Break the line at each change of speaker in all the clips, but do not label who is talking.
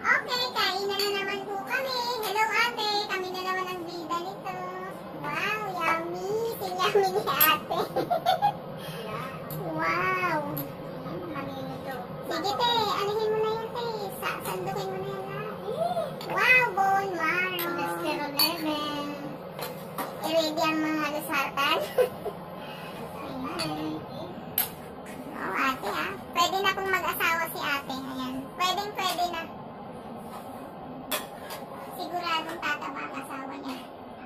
Okay, kain na naman po kami. Hello ate, kami na naman ang bida nito. Wow, yummy. Yummy ni ate. Wow. Sige te, anuhin mo na yun te. Sandukin mo na yun ha. Wow, bone marrow. Cholesterol level. I-ready ang mga lusartan. Ayan. Oh, ate ha. Pwede na pong mag-asawa si ate. Ayan. Pwede na. Siguradong tataba ang asawa niya.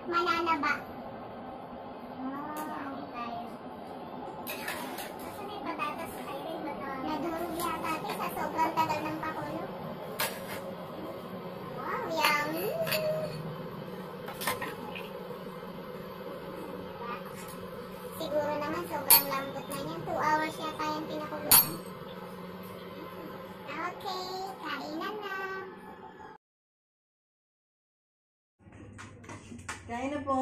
Mananaba. Wow. Kasi may patatas ay rin ba ito? Nadurog yata ate sa sobrang tagal ng pakulo. Wow, yummy. Siguro naman sobrang lambot na niyan. 2 hours yata yung pinakuluan. Okay, kainan na.
Kain na po.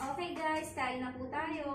Okay guys, kain na po tayo.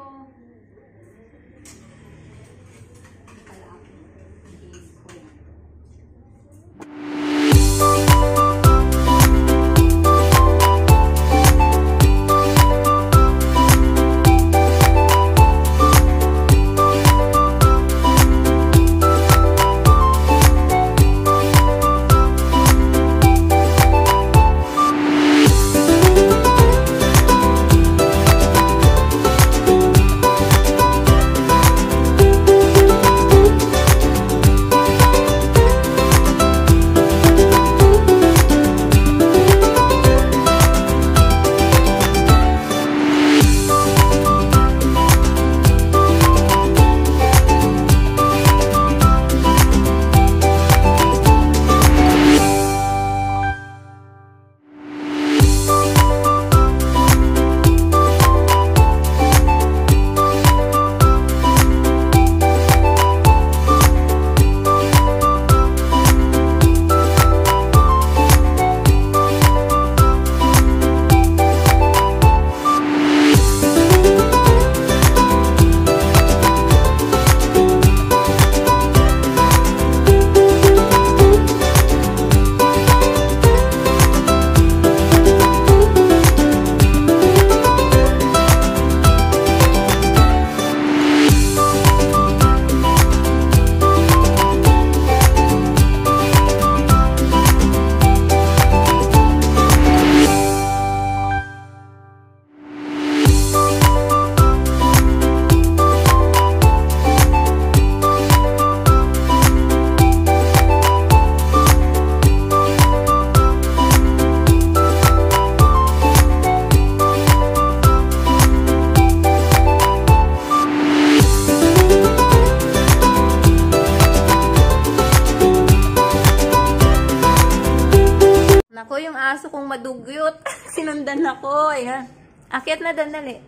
Nako, yung aso kong madugyot. Sinundan ako. Ayan. Akyat na, dandali.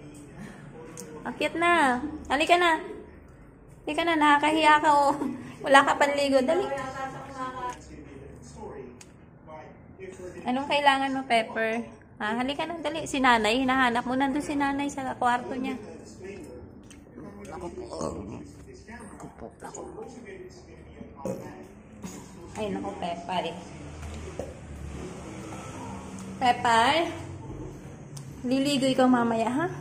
Akyat na. Halika na. Halika na, nakakahiya ka oh. Wala ka panligo. Dali. Anong kailangan mo, Pepper? Ha, halika na, dali. Si nanay, hinahanap mo. Nandun si nanay sa kwarto niya. Ay, naku, Pepper. Pepay, liligo ikaw mamaya, ha?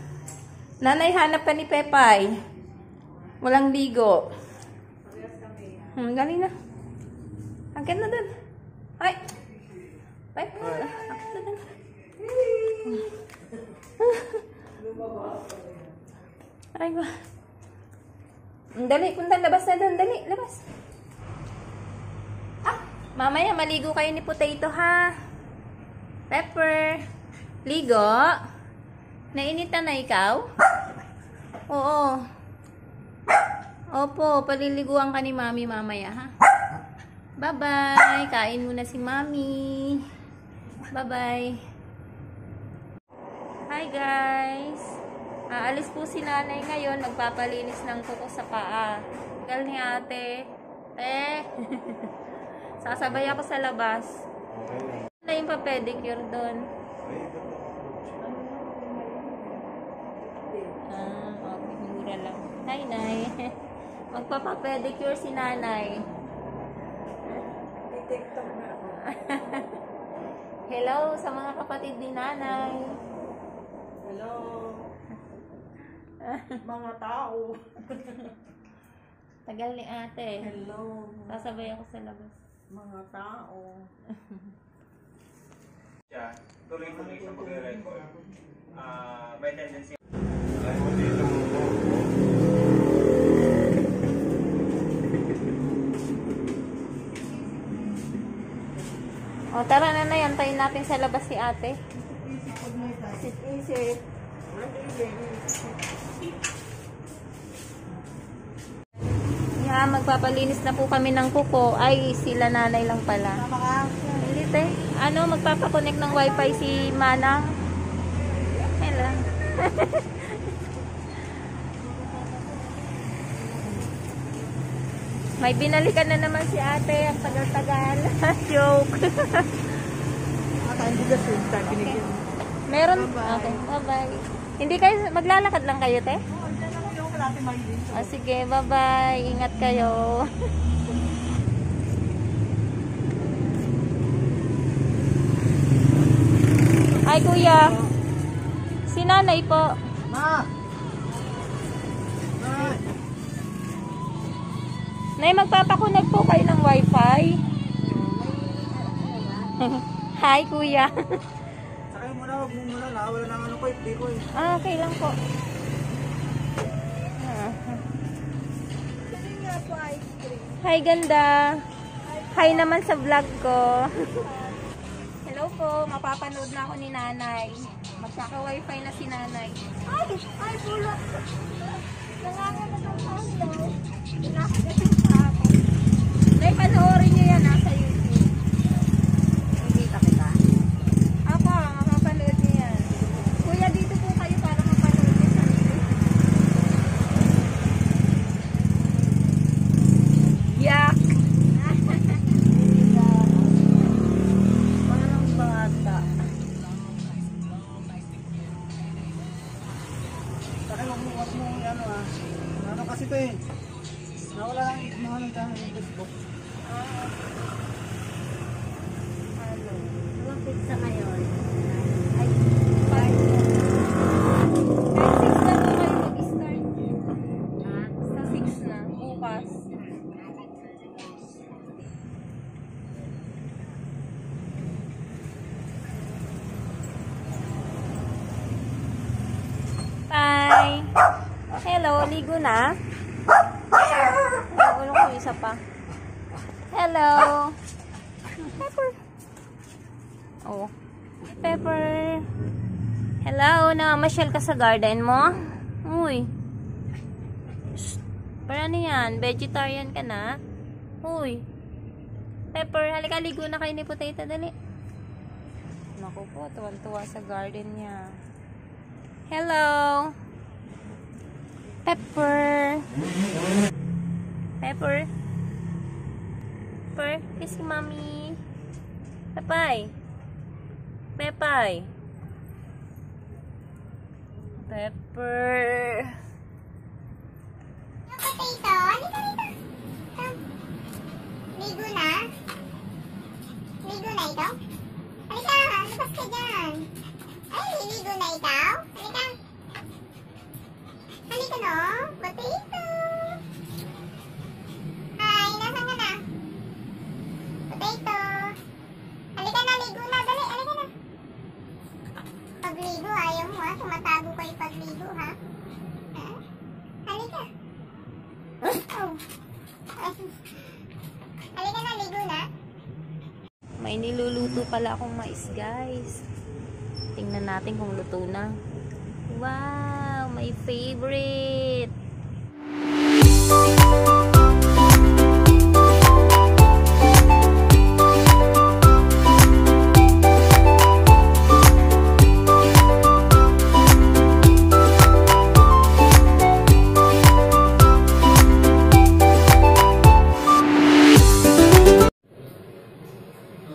Nanay, hanap ka ni Pepay. Walang ligo. Galing na. Agad na dun. Ay! Pepay, agad na dun. Ay, ba? Dali, punta, labas na dun. Dali, labas. Ah, mamaya, maligo kayo ni Potato, ha? Pepper, ligo? Nainitan na ikaw? Oo. Opo, paliliguan ka ni Mami mamaya, ha? Bye-bye. Kain muna si Mami. Bye-bye. Hi, guys. Aalis po si nanay ngayon. Nagpapalinis ng kuko sa paa. Gal ni ate. Sasabay ako sa labas. Na yung pa-pedicure doon. Okay, mura lang. Nay. Magpapa-pedicure si nanay.
TikTok na ako.
Hello sa mga kapatid ni nanay.
Hello. Mga tao.
Tagal ni ate.
Hello.
Sasabay ako sa labas.
Mga tao.
Siya, tuloy-tuloy sa pag-record. May tendency.
O tara na na, antayin natin sa labas si ate.
Isip-isip.
Yeah, magpapalinis na po kami ng kuko. Ay, sila nanay lang pala. Hindi te. Ano, magpapakonect ng wifi si Manang. Hello. May binalikan na naman si ate. Ang tagal-tagal. Joke.
Hindi ka sweet sa kinigil.
Meron?
Bye-bye.
Okay, bye-bye. Hindi kayo, maglalakad lang kayo, te?
Diyan ako yung kalapit magiging.
Sige, bye-bye. Ingat kayo. Ay, kuya. Si nanay po.
Ma! Ma!
Nay, magpapakunag po kayo ng wifi. Hi, kuya.
Sakay muna, huwag mo muna na. Wala nang ano ko, FB ko eh.
Okay lang po. Hi, ganda. Hi naman sa vlog ko. Hello po, mapapanood na ako ni nanay. Magkaka-wifi na si nanay. Ay, bulot. Nangangalat ang panglaw. Pinakagat sa ako. Nay, panoorin niyo yan sa YouTube. Nakikita kita. Ako, mapapanood niyo yan. Kuya, dito po kayo para mapanood niyo sa YouTube. Yak!
Parang bata. Sakay, huwag mo ano ah. Ano kasi ito eh. Nawala lang mga nagtahan ng Facebook.
Anong pizza ngayon?
Ay, 5. 6 na po kayo mag-start. Sa 6 na, bukas. Bye! Hello, ligo na? Ulo ko isa pa. Hello! Pepper! Oh. Pepper! Hello, namamasyal ka sa garden mo? Uy. Shh. Para ano yan? Vegetarian ka na? Uy. Pepper, halika, ligo na kayo ni Potato, dali. Naku po, tuwan-tuwa sa garden niya. Hello! Pepper! Pepper! Pepper, kiss si mommy. Pepay! Pepay! Pepper!
Yung potato, halika rito. Come. Ligo na? Ligo na ito? Halika, labas ka dyan. Ay, ligo na ikaw? Halika. Halika no, potato. Hi, nasan ka na? Potato. Halika na, ligo na. Dali, halika na. Pagligo, ayaw mo ha. Tumatago kayo pagligo ha. Ha? Halika. Oh. Halika na, ligo na.
May niluluto pala akong mais, guys. Tingnan natin kung luto na. Wow! My favorite!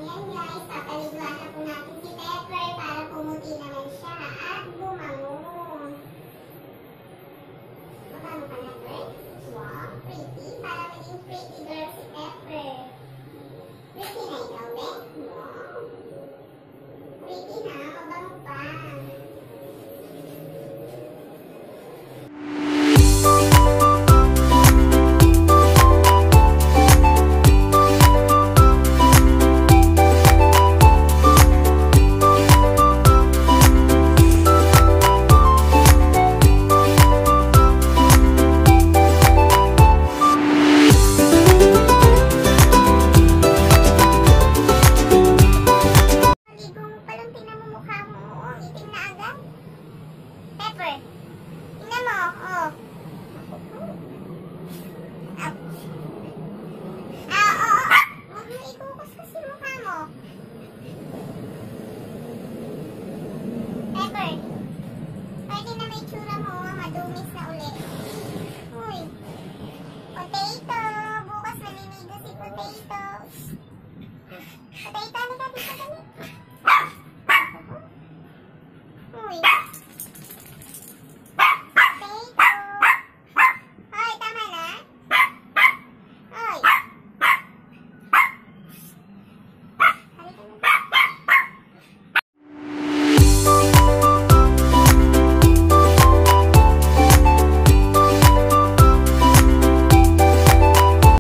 Ayan guys, papaliguan na po natin si Pepper para pumuti naman siya at bumango. Magkano ka na, Pepper? Wow, pretty. Para maging pretty girl si Pepper.